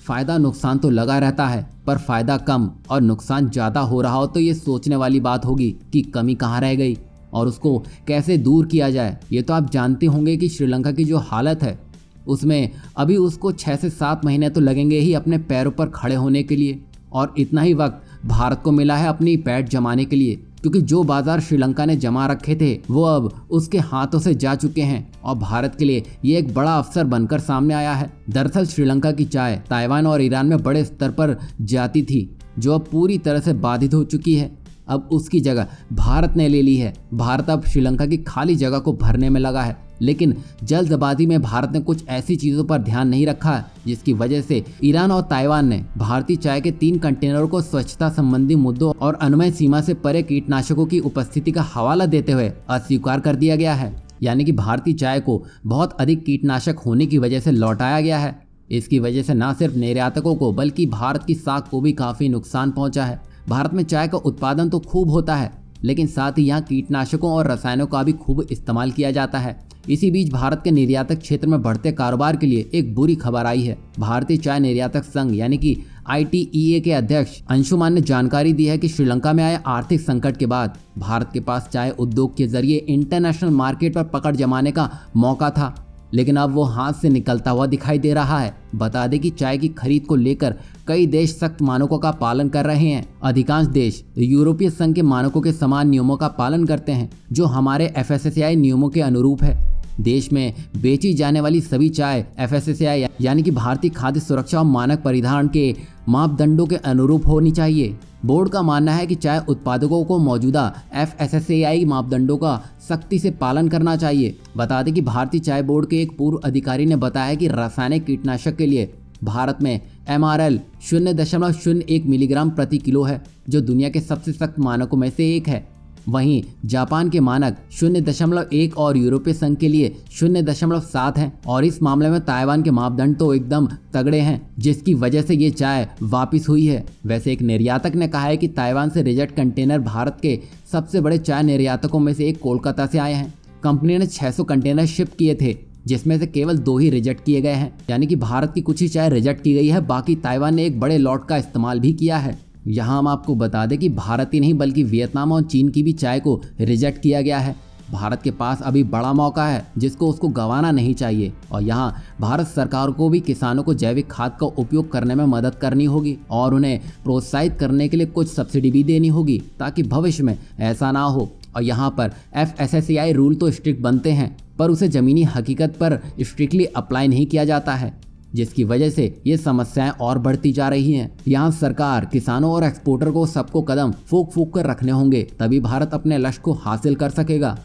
फायदा नुकसान तो लगा रहता है, पर फायदा कम और नुकसान ज्यादा हो रहा हो तो ये सोचने वाली बात होगी कि कमी कहाँ रह गई और उसको कैसे दूर किया जाए। ये तो आप जानते होंगे कि श्रीलंका की जो हालत है उसमें अभी उसको 6 से 7 महीने तो लगेंगे ही अपने पैरों पर खड़े होने के लिए, और इतना ही वक्त भारत को मिला है अपनी पैठ जमाने के लिए, क्योंकि जो बाजार श्रीलंका ने जमा रखे थे वो अब उसके हाथों से जा चुके हैं और भारत के लिए ये एक बड़ा अवसर बनकर सामने आया है। दरअसल श्रीलंका की चाय ताइवान और ईरान में बड़े स्तर पर जाती थी, जो अब पूरी तरह से बाधित हो चुकी है। अब उसकी जगह भारत ने ले ली है। भारत अब श्रीलंका की खाली जगह को भरने में लगा है, लेकिन जल्दबाजी में भारत ने कुछ ऐसी चीज़ों पर ध्यान नहीं रखा जिसकी वजह से ईरान और ताइवान ने भारतीय चाय के 3 कंटेनरों को स्वच्छता संबंधी मुद्दों और अनुमय सीमा से परे कीटनाशकों की उपस्थिति का हवाला देते हुए अस्वीकार कर दिया गया है। यानी कि भारतीय चाय को बहुत अधिक कीटनाशक होने की वजह से लौटाया गया है। इसकी वजह से न सिर्फ निर्यातकों को बल्कि भारत की साख को भी काफ़ी नुकसान पहुँचा है। भारत में चाय का उत्पादन तो खूब होता है, लेकिन साथ ही यहाँ कीटनाशकों और रसायनों का भी खूब इस्तेमाल किया जाता है। इसी बीच भारत के निर्यातक क्षेत्र में बढ़ते कारोबार के लिए एक बुरी खबर आई है। भारतीय चाय निर्यातक संघ यानी कि ITEA के अध्यक्ष अंशुमान ने जानकारी दी है कि श्रीलंका में आए आर्थिक संकट के बाद भारत के पास चाय उद्योग के जरिए इंटरनेशनल मार्केट पर पकड़ जमाने का मौका था, लेकिन अब वो हाथ से निकलता हुआ दिखाई दे रहा है। बता दें कि चाय की खरीद को लेकर कई देश सख्त मानकों का पालन कर रहे हैं। अधिकांश देश यूरोपीय संघ के मानकों के समान नियमों का पालन करते हैं, जो हमारे FSSAI नियमों के अनुरूप है। देश में बेची जाने वाली सभी चाय FSSAI यानी कि भारतीय खाद्य सुरक्षा और मानक परिधान के मापदंडों के अनुरूप होनी चाहिए। बोर्ड का मानना है कि चाय उत्पादकों को मौजूदा FSSAI मापदंडों का सख्ती से पालन करना चाहिए। बता दें कि भारतीय चाय बोर्ड के एक पूर्व अधिकारी ने बताया कि रासायनिक कीटनाशक के लिए भारत में MRL 0.01 मिलीग्राम प्रति किलो है, जो दुनिया के सबसे सख्त मानकों में से एक है। वहीं जापान के मानक 0.1 और यूरोपीय संघ के लिए 0.7 हैं, और इस मामले में ताइवान के मापदंड तो एकदम तगड़े हैं, जिसकी वजह से ये चाय वापस हुई है। वैसे एक निर्यातक ने कहा है कि ताइवान से रिजेक्ट कंटेनर भारत के सबसे बड़े चाय निर्यातकों में से एक कोलकाता से आए हैं। कंपनी ने 600 कंटेनर शिप किए थे, जिसमें से केवल 2 ही रिजेक्ट किए गए हैं। यानी कि भारत की कुछ ही चाय रिजेक्ट की गई है, बाकी ताइवान ने एक बड़े लॉट का इस्तेमाल भी किया है। यहाँ हम आपको बता दें कि भारत ही नहीं बल्कि वियतनाम और चीन की भी चाय को रिजेक्ट किया गया है। भारत के पास अभी बड़ा मौका है जिसको उसको गंवाना नहीं चाहिए, और यहाँ भारत सरकार को भी किसानों को जैविक खाद का उपयोग करने में मदद करनी होगी और उन्हें प्रोत्साहित करने के लिए कुछ सब्सिडी भी देनी होगी, ताकि भविष्य में ऐसा ना हो। और यहाँ पर FSSAI रूल तो स्ट्रिक्ट बनते हैं, पर उसे ज़मीनी हकीकत पर स्ट्रिक्टली अप्लाई नहीं किया जाता है, जिसकी वजह से ये समस्याएं और बढ़ती जा रही हैं। यहाँ सरकार, किसानों और एक्सपोर्टर को सबको कदम फूंक फूंक कर रखने होंगे, तभी भारत अपने लक्ष्य को हासिल कर सकेगा।